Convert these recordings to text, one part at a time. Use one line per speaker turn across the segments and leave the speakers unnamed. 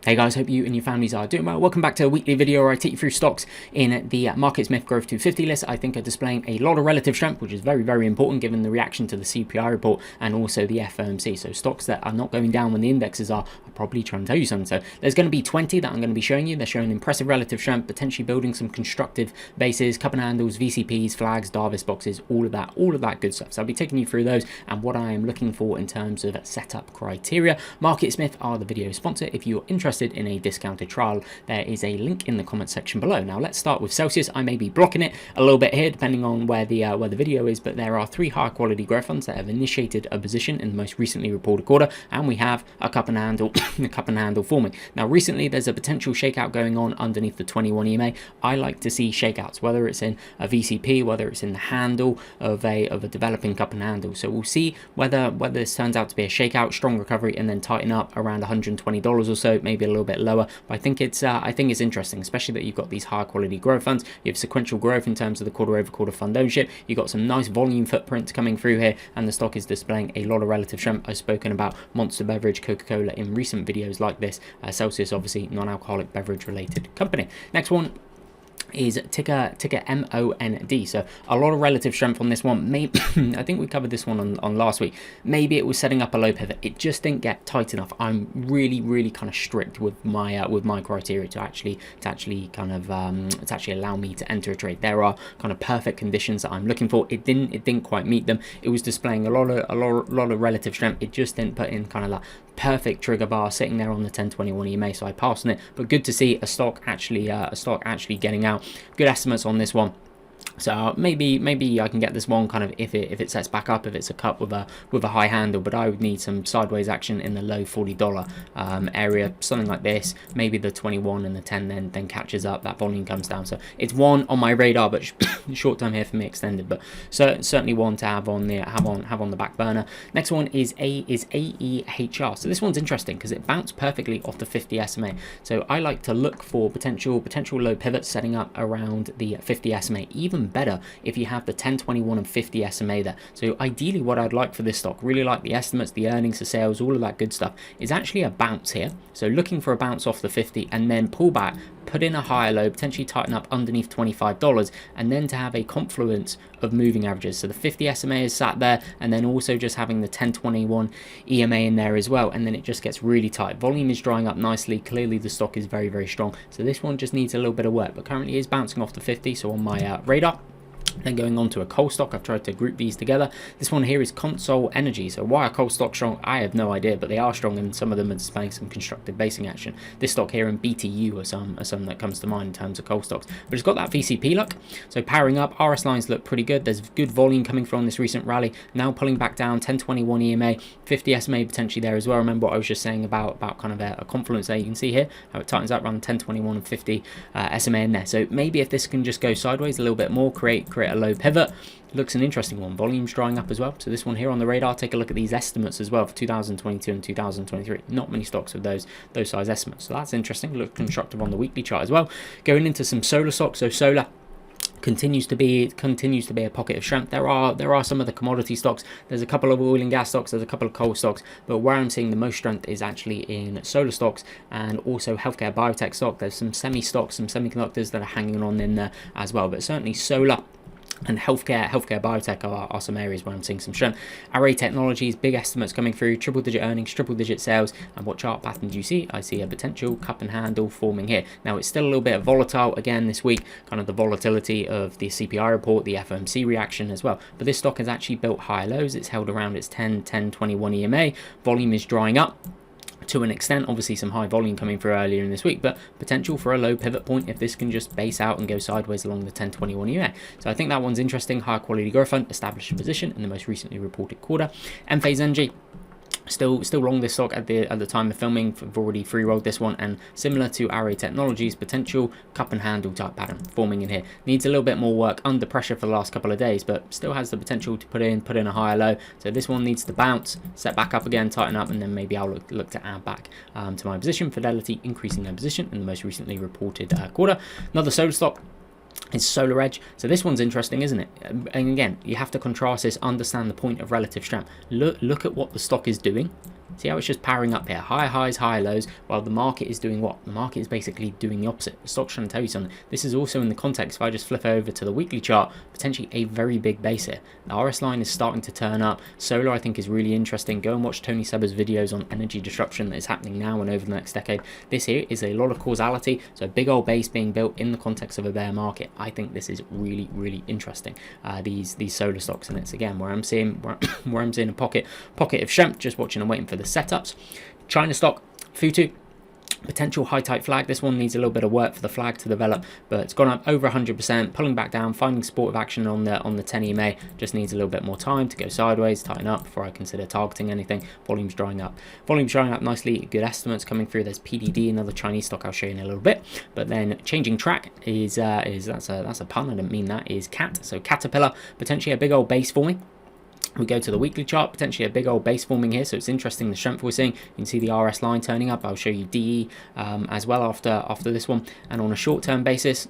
Hey guys, hope you and your families are doing well. Welcome back to a weekly video where I take you through stocks in the MarketSmith Growth 250 list. I think are displaying a lot of relative strength, which is very, very important given the reaction to the CPI report and also the FOMC. So stocks that are not going down when the indexes are probably trying to tell you something. So there's going to be 20 that I'm going to be showing you. They're showing impressive relative strength, potentially building some constructive bases, cup and handles, VCPs, flags, Darvis boxes, all of that good stuff. So I'll be taking you through those and what I am looking for in terms of setup criteria. MarketSmith are the video sponsor. If you're interested in a discounted trial, there is a link in the comment section below. Now let's start with Celsius. I may be blocking it a little bit here depending on where the video is, but there are 3 high quality growth funds that have initiated a position in the most recently reported quarter, and we have a cup and handle forming. Now recently there's a potential shakeout going on underneath the 21 EMA. I like to see shakeouts, whether it's in a VCP, whether it's in the handle of a developing cup and handle. So we'll see whether this turns out to be a shakeout, strong recovery, and then tighten up around $120 or so, maybe a little bit lower. But I think it's interesting, especially that you've got these high quality growth funds. You have sequential growth in terms of the quarter over quarter fund ownership. You've got some nice volume footprints coming through here, and the stock is displaying a lot of relative strength. I've spoken about Monster Beverage, Coca-Cola in recent videos like this. Celsius, obviously non-alcoholic beverage related company. Next one is ticker MOND. So a lot of relative strength on this one. Maybe I think we covered this one on last week. Maybe it was setting up a low pivot. It just didn't get tight enough. I'm really kind of strict with my criteria to actually allow me to enter a trade. There are kind of perfect conditions that I'm looking for. It didn't quite meet them. It was displaying a lot of relative strength. It just didn't put in kind of that perfect trigger bar sitting there on the 1021 EMA, so I passed on it. But good to see a stock actually getting out. Good estimates on this one. So maybe I can get this one kind of if it sets back up, if it's a cup with a high handle, but I would need some sideways action in the low $40 area, something like this. Maybe the 21 and the 10 then catches up, that volume comes down. So it's one on my radar, but short term here for me, extended, but certainly one to have on the back burner. Next one is AEHR. So this one's interesting because it bounced perfectly off the 50 SMA. So I like to look for potential low pivots setting up around the 50 SMA. Even better if you have the 10, 21 and 50 SMA there. So ideally what I'd like for this stock, really like the estimates, the earnings, the sales, all of that good stuff, is actually a bounce here. So looking for a bounce off the 50 and then pull back, put in a higher low, potentially tighten up underneath $25, and then to have a confluence of moving averages. So the 50 SMA is sat there, and then also just having the 1021 EMA in there as well, and then it just gets really tight. Volume is drying up nicely. Clearly the stock is very strong. So this one just needs a little bit of work, but currently is bouncing off the 50, so on my radar. Then going on to a coal stock, I've tried to group these together. This one here is Corsellis Energy. So why are coal stocks strong? I have no idea, but they are strong, and some of them are displaying some constructive basing action. This stock here and BTU are some that comes to mind in terms of coal stocks. But it's got that VCP look. So powering up, RS lines look pretty good. There's good volume coming from this recent rally. Now pulling back down, 1021 EMA, 50 SMA potentially there as well. Remember what I was just saying about kind of a confluence there. You can see here how it tightens up around 1021 and 50 SMA in there. So maybe if this can just go sideways a little bit more, create a low pivot, looks an interesting one. Volume's drying up as well. So this one here on the radar, take a look at these estimates as well for 2022 and 2023. Not many stocks with those size estimates. So that's interesting. Look constructive on the weekly chart as well. Going into some solar stocks. So solar continues to be a pocket of strength. There are some of the commodity stocks. There's a couple of oil and gas stocks, there's a couple of coal stocks, but where I'm seeing the most strength is actually in solar stocks and also healthcare biotech stock. There's some semi stocks, some semiconductors that are hanging on in there as well, but certainly solar and healthcare biotech are some areas where I'm seeing some strength. Array Technologies, big estimates coming through, triple digit earnings, triple digit sales. And what chart pattern do you see? I see a potential cup and handle forming here. Now it's still a little bit volatile again this week, kind of the volatility of the CPI report, the FOMC reaction as well. But this stock has actually built higher lows. It's held around its 10-21 EMA. Volume is drying up to an extent. Obviously some high volume coming through earlier in this week, but potential for a low pivot point if this can just base out and go sideways along the 1021 EMA. So I think that one's interesting. High quality growth fund, established a position in the most recently reported quarter. Phase Energy, still long this stock at the time of filming. I've already free rolled this one, and similar to Array Technologies, potential cup and handle type pattern forming in here. Needs a little bit more work under pressure for the last couple of days, but still has the potential to put in a higher low. So this one needs to bounce, set back up again, tighten up, and then maybe I'll look to add back to my position. Fidelity increasing their position in the most recently reported quarter. Another solar stock is Solar Edge. So this one's interesting, isn't it? And again, you have to contrast this, understand the point of relative strength. Look at what the stock is doing See how it's just powering up here, high highs, high lows, while the market is doing what? The market is basically doing the opposite. The stock's trying to tell you something. This is also in the context, if I just flip over to the weekly chart, potentially a very big base here. The RS line is starting to turn up. Solar, I think, is really interesting. Go and watch Tony Seber's videos on energy disruption that is happening now and over the next decade. This here is a lot of causality, so a big old base being built in the context of a bear market. I think this is really, really interesting. These solar stocks, and it's again where I'm seeing where I'm seeing a pocket of strength, just watching and waiting for the setups. China stock, Futu, potential high tight flag. This one needs a little bit of work for the flag to develop, but it's gone up over 100%, pulling back down, finding supportive action on the 10 EMA. Just needs a little bit more time to go sideways, tighten up before I consider targeting anything. Volume's drying up nicely. Good estimates coming through. There's PDD, another Chinese stock I'll show you in a little bit. But then changing track is that's a pun, I didn't mean that, is cat. So Caterpillar, potentially a big old base forming. We go to the weekly chart, potentially a big old base forming here, so it's interesting the strength we're seeing. You can see the RS line turning up. I'll show you DE as well after this one. And on a short-term basis,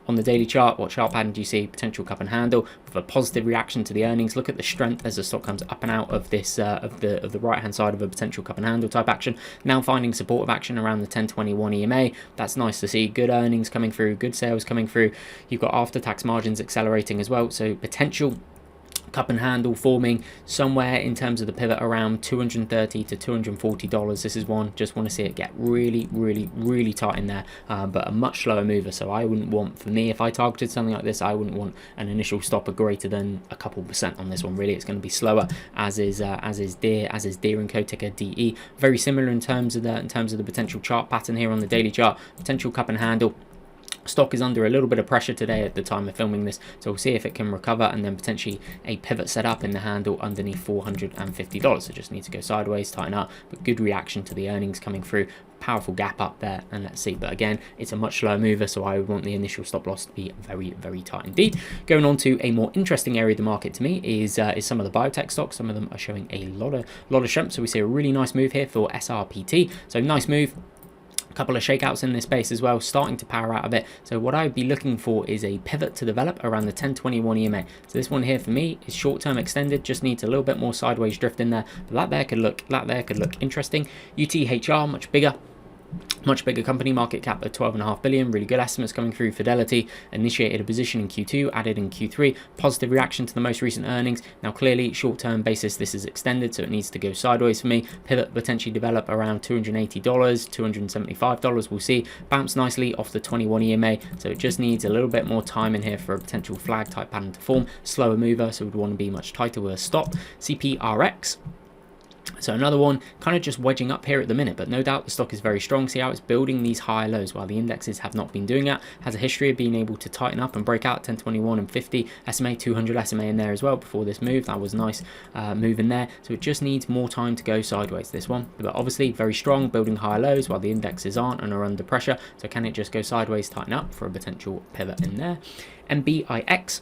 on the daily chart, what chart pattern do you see? Potential cup and handle with a positive reaction to the earnings. Look at the strength as the stock comes up and out of this of the right hand side of a potential cup and handle type action. Now finding supportive action around the 1021 EMA. That's nice to see. Good earnings coming through, good sales coming through. You've got after-tax margins accelerating as well, so potential cup and handle forming somewhere in terms of the pivot around $230 to $240. This is one, just want to see it get really, really, really tight in there, but a much slower mover. So I wouldn't want, for me, if I targeted something like this, I wouldn't want an initial stop of greater than a couple % on this one. Really, it's going to be slower, as is Deere and Co, ticker DE. Very similar in terms of the potential chart pattern here on the daily chart. Potential cup and handle. Stock is under a little bit of pressure today at the time of filming this, so we'll see if it can recover, and then potentially a pivot set up in the handle underneath $450. So just need to go sideways, tighten up, but good reaction to the earnings coming through. Powerful gap up there, and let's see. But again, it's a much slower mover, so I would want the initial stop loss to be very, very tight indeed. Going on to a more interesting area of the market to me is some of the biotech stocks. Some of them are showing a lot of strength. So we see a really nice move here for SRPT. So nice move. Couple of shakeouts in this space as well, starting to power out a bit. So what I would be looking for is a pivot to develop around the 1021 EMA. So this one here for me is short-term extended, just needs a little bit more sideways drift in there. But that there could look interesting. UTHR, much bigger company, market cap of 12.5 billion. Really good estimates coming through. Fidelity initiated a position in Q2, added in Q3. Positive reaction to the most recent earnings. Now clearly short-term basis this is extended, so it needs to go sideways for me. Pivot potentially develop around $280, $275. We'll see. Bounce nicely off the 21 EMA, so it just needs a little bit more time in here for a potential flag type pattern to form. Slower mover, so we'd want to be much tighter with a stop. CPRX. So another one kind of just wedging up here at the minute, but no doubt the stock is very strong. See how it's building these higher lows while the indexes have not been doing that. Has a history of being able to tighten up and break out 1021 and 50 SMA, 200 SMA in there as well before this move. That was nice move in there. So it just needs more time to go sideways, this one. But obviously very strong, building higher lows while the indexes aren't and are under pressure. So can it just go sideways, tighten up for a potential pivot in there? MBIX.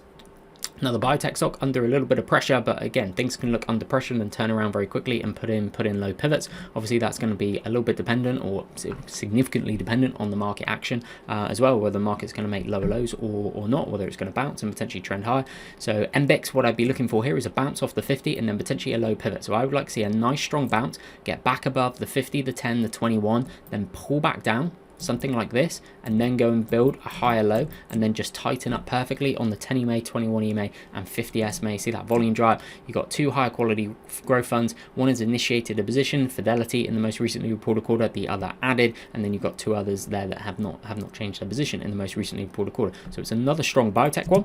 Another biotech stock under a little bit of pressure, but again, things can look under pressure and then turn around very quickly and put in low pivots. Obviously, that's going to be a little bit dependent, or significantly dependent, on the market action as well, whether the market's going to make lower lows or not, whether it's going to bounce and potentially trend higher. So MBIX, what I'd be looking for here is a bounce off the 50 and then potentially a low pivot. So I would like to see a nice strong bounce, get back above the 50, the 10, the 21, then pull back down, something like this, and then go and build a higher low and then just tighten up perfectly on the 10 EMA, 21 EMA and 50 SMA. See that volume dry up. You've got two high quality growth funds. One has initiated a position, Fidelity, in the most recently reported quarter, the other added, and then you've got two others there that have not changed their position in the most recently reported quarter. So it's another strong biotech one.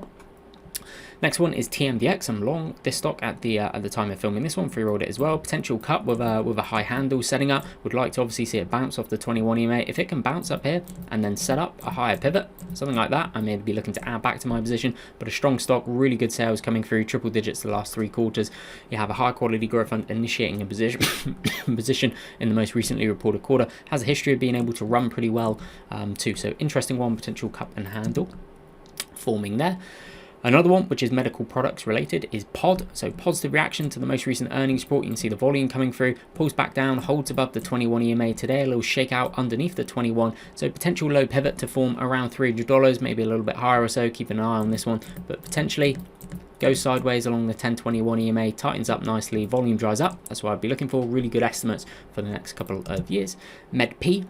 Next one is TMDX. I'm long this stock at the time of filming this one. Free-rolled it as well. Potential cut with a high handle setting up. Would like to obviously see it bounce off the 21 EMA. If it can bounce up here and then set up a higher pivot, something like that, I may be looking to add back to my position. But a strong stock, really good sales coming through, triple digits the last 3 quarters. You have a high quality growth fund initiating a position in the most recently reported quarter. Has a history of being able to run pretty well too. So interesting one, potential cup and handle forming there. Another one, which is medical products related, is POD. So positive reaction to the most recent earnings report. You can see the volume coming through, pulls back down, holds above the 21 EMA today, a little shakeout underneath the 21. So potential low pivot to form around $300, maybe a little bit higher or so. Keep an eye on this one, but potentially goes sideways along the 1021 EMA, tightens up nicely, volume dries up. That's what I'd be looking for. Really good estimates for the next couple of years. MedP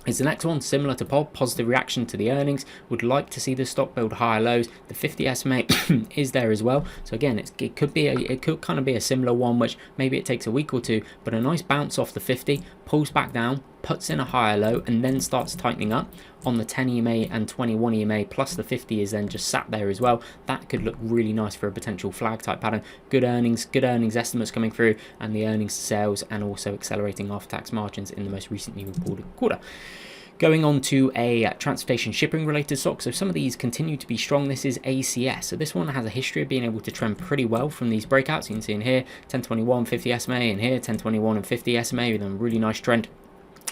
is the next one, similar to POD, positive reaction to the earnings. Would like to see the stock build higher lows. The 50 SMA is there as well. So again, it could kind of be a similar one, which maybe it takes a week or two, but a nice bounce off the 50, pulls back down, puts in a higher low, and then starts tightening up on the 10 EMA and 21 EMA, plus the 50 is then just sat there as well. That could look really nice for a potential flag type pattern. Good earnings estimates coming through, and the earnings to sales, and also accelerating after-tax margins in the most recently reported quarter. Going on to a transportation shipping related stock. So some of these continue to be strong. This is ACS. So this one has a history of being able to trend pretty well from these breakouts. You can see in here 1021 50 SMA, and here 1021 and 50 SMA with a really nice trend.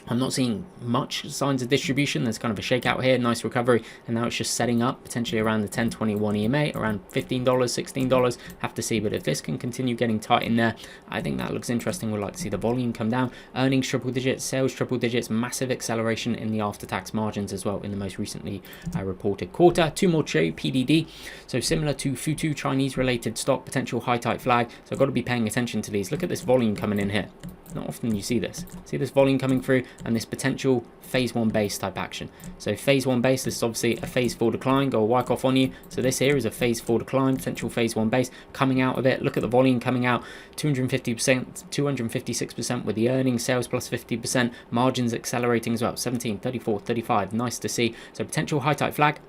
I'm not seeing much signs of distribution. There's kind of a shakeout here, nice recovery, and now it's just setting up potentially around the 1021 EMA, around $15, $16. Have to see, but if this can continue getting tight in there, I think that looks interesting. We'd like to see the volume come down, earnings triple digits, sales triple digits, massive acceleration in the after-tax margins as well in the most recently reported quarter. Two more to show you, PDD. So similar to Futu, Chinese related stock, potential high tight flag. So I've got to be paying attention to these. Look at this volume coming in here. Not often you see this. See this volume coming through, and this potential phase 1 base type action. So phase 1 base, this is obviously a phase 4 decline, go a whack off on you. So this here is a phase 4 decline, potential phase 1 base coming out of it. Look at the volume coming out, 250%, 256% with the earnings, sales plus 50%, margins accelerating as well, 17, 34, 35, nice to see. So potential high type flag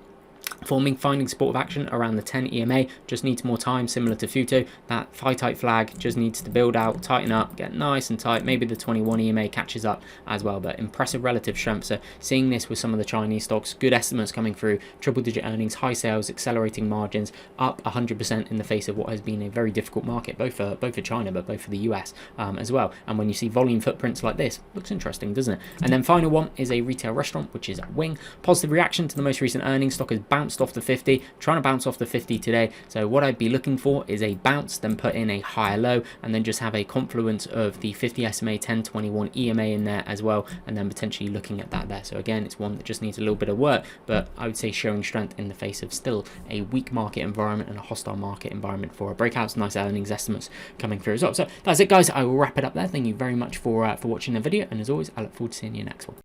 forming, finding support of action around the 10 EMA, just needs more time, similar to Futu. That high tight flag just needs to build out, tighten up, get nice and tight. Maybe the 21 EMA catches up as well, but impressive relative strength. So seeing this with some of the Chinese stocks, good estimates coming through, triple digit earnings, high sales, accelerating margins, up 100% in the face of what has been a very difficult market, both for China, but both for the US as well. And when you see volume footprints like this, looks interesting, doesn't it? And then final one is a retail restaurant, which is Wing. Positive reaction to the most recent earnings. Stock has bounced off the 50, trying to bounce off the 50 today. So what I'd be looking for is a bounce, then put in a higher low, and then just have a confluence of the 50 SMA, 1021 EMA in there as well, and then potentially looking at that there. So again, it's one that just needs a little bit of work, but I would say showing strength in the face of still a weak market environment and a hostile market environment for breakouts. Nice earnings estimates coming through as well. So that's it, guys. I will wrap it up there. Thank you very much for watching the video, and as always, I look forward to seeing you next one.